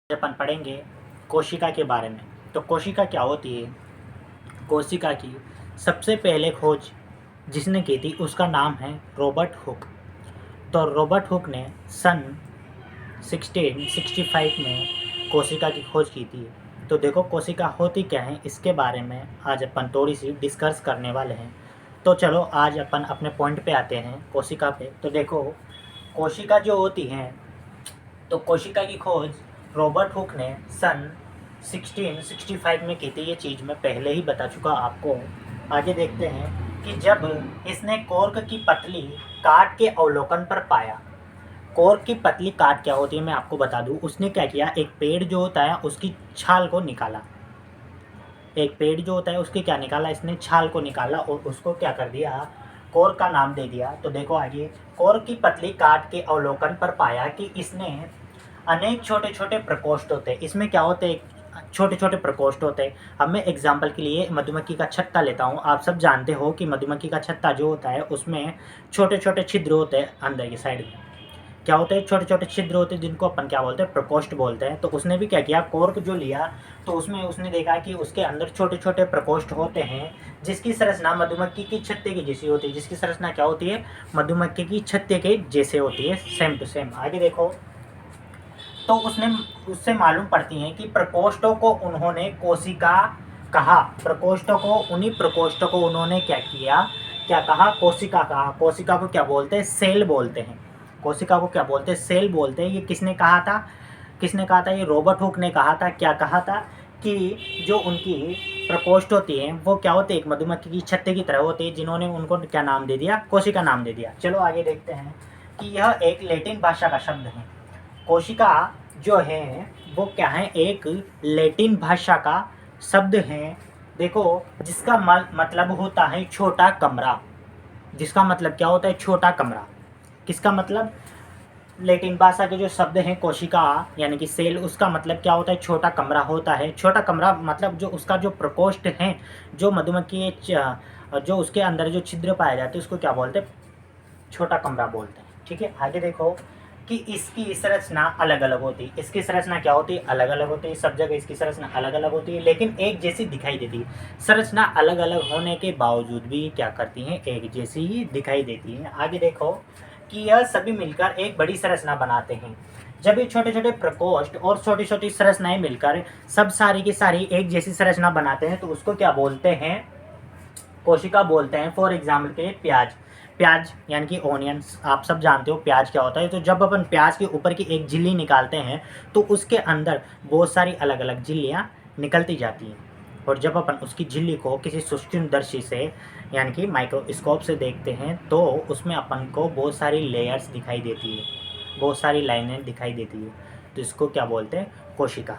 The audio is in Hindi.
अपन पढ़ेंगे कोशिका के बारे में। तो कोशिका क्या होती है? कोशिका की सबसे पहले खोज जिसने की थी उसका नाम है रॉबर्ट हुक। तो रॉबर्ट हुक ने सन 1665 में कोशिका की खोज की थी। तो देखो कोशिका होती क्या है, इसके बारे में आज अपन थोड़ी सी डिस्कस करने वाले हैं। तो चलो आज अपन अपने पॉइंट पे आते हैं, कोशिका पे। तो देखो कोशिका जो होती है, तो कोशिका की खोज रॉबर्ट हुक ने सन 1665 में की थी। ये चीज़ मैं पहले ही बता चुका आपको। आगे देखते हैं कि जब इसने कॉर्क की पतली काट के अवलोकन पर पाया। कॉर्क की पतली काट क्या होती है मैं आपको बता दूं। उसने क्या किया, एक पेड़ जो होता है उसकी छाल को निकाला। एक पेड़ जो होता है उसकी क्या निकाला, इसने छाल को निकाला और उसको क्या कर दिया, कॉर्क का नाम दे दिया। तो देखो आगे, कॉर्क की पतली काट के अवलोकन पर पाया कि इसने अनेक छोटे छोटे प्रकोष्ठ होते हैं। इसमें क्या होते हैं, छोटे छोटे प्रकोष्ठ होते हैं। अब मैं एग्जाम्पल के लिए मधुमक्खी का छत्ता लेता हूँ। आप सब जानते हो कि मधुमक्खी का छत्ता जो होता है उसमें छोटे छोटे छिद्र होते हैं अंदर की साइड में। क्या होते हैं, छोटे छोटे छिद्र होते हैं जिनको अपन क्या बोलते हैं, प्रकोष्ठ बोलते हैं। तो उसने भी क्या किया, कॉर्क जो लिया तो उसमें उसने देखा कि उसके अंदर छोटे छोटे प्रकोष्ठ होते हैं जिसकी संरचना मधुमक्खी की छत्ते की जैसी होती है। जिसकी संरचना क्या होती है, मधुमक्खी की छत्ते के जैसे होती है, सेम टू सेम। आगे देखो, तो उससे मालूम पड़ती है कि प्रकोष्ठों को उन्होंने कोशिका कहा। प्रकोष्ठों को, उन्हीं प्रकोष्ठों को उन्होंने क्या किया, क्या कहा, कोशिका कहा। कोशिका को क्या बोलते हैं, सेल बोलते हैं। कोशिका को क्या बोलते हैं, सेल बोलते हैं। ये किसने कहा था, किसने कहा था, ये रॉबर्ट हुक ने कहा था। क्या कहा था कि जो उनकी प्रकोष्ठ होती हैं वो क्या होते हैं, एक मधुमक्खी की छत्ते की तरह होती है, जिन्होंने उनको क्या नाम दे दिया, कोशिका नाम दे दिया। चलो आगे देखते हैं कि यह एक लैटिन भाषा का शब्द है। कोशिका जो है वो क्या है, एक लैटिन भाषा का शब्द है। देखो जिसका मतलब होता है छोटा कमरा। जिसका मतलब क्या होता है, छोटा कमरा। किसका मतलब, लैटिन भाषा के जो शब्द हैं कोशिका यानी कि सेल, उसका मतलब क्या होता है, छोटा कमरा होता है। छोटा कमरा मतलब जो उसका जो प्रकोष्ठ है, जो मधुमक्खी जो उसके अंदर जो छिद्र पाए जाते हैं उसको क्या बोलते हैं, छोटा कमरा बोलते हैं। ठीक है, आगे देखो कि इसकी संरचना अलग अलग होती है। इसकी संरचना क्या होती है, अलग अलग होती है। सब जगह इसकी संरचना अलग अलग होती है लेकिन एक जैसी दिखाई देती है। संरचना अलग अलग होने के बावजूद भी क्या करती हैं, एक जैसी ही दिखाई देती है। आगे देखो कि यह सभी मिलकर एक बड़ी संरचना बनाते हैं। जब ये छोटे छोटे प्रकोष्ठ और छोटी छोटी संरचनाएं मिलकर सब सारी की सारी एक जैसी संरचना बनाते हैं तो उसको क्या बोलते हैं, कोशिका बोलते हैं। फॉर एग्जाम्पल के लिए प्याज। प्याज यानी कि ऑनियंस, आप सब जानते हो प्याज क्या होता है। तो जब अपन प्याज के ऊपर की एक झिल्ली निकालते हैं तो उसके अंदर बहुत सारी अलग अलग झिल्लियाँ निकलती जाती हैं। और जब अपन उसकी झिल्ली को किसी सूक्ष्मदर्शी से यानी कि माइक्रोस्कोप से देखते हैं तो उसमें अपन को बहुत सारी लेयर्स दिखाई देती है, बहुत सारी लाइनें दिखाई देती है। तो इसको क्या बोलते हैं, कोशिका।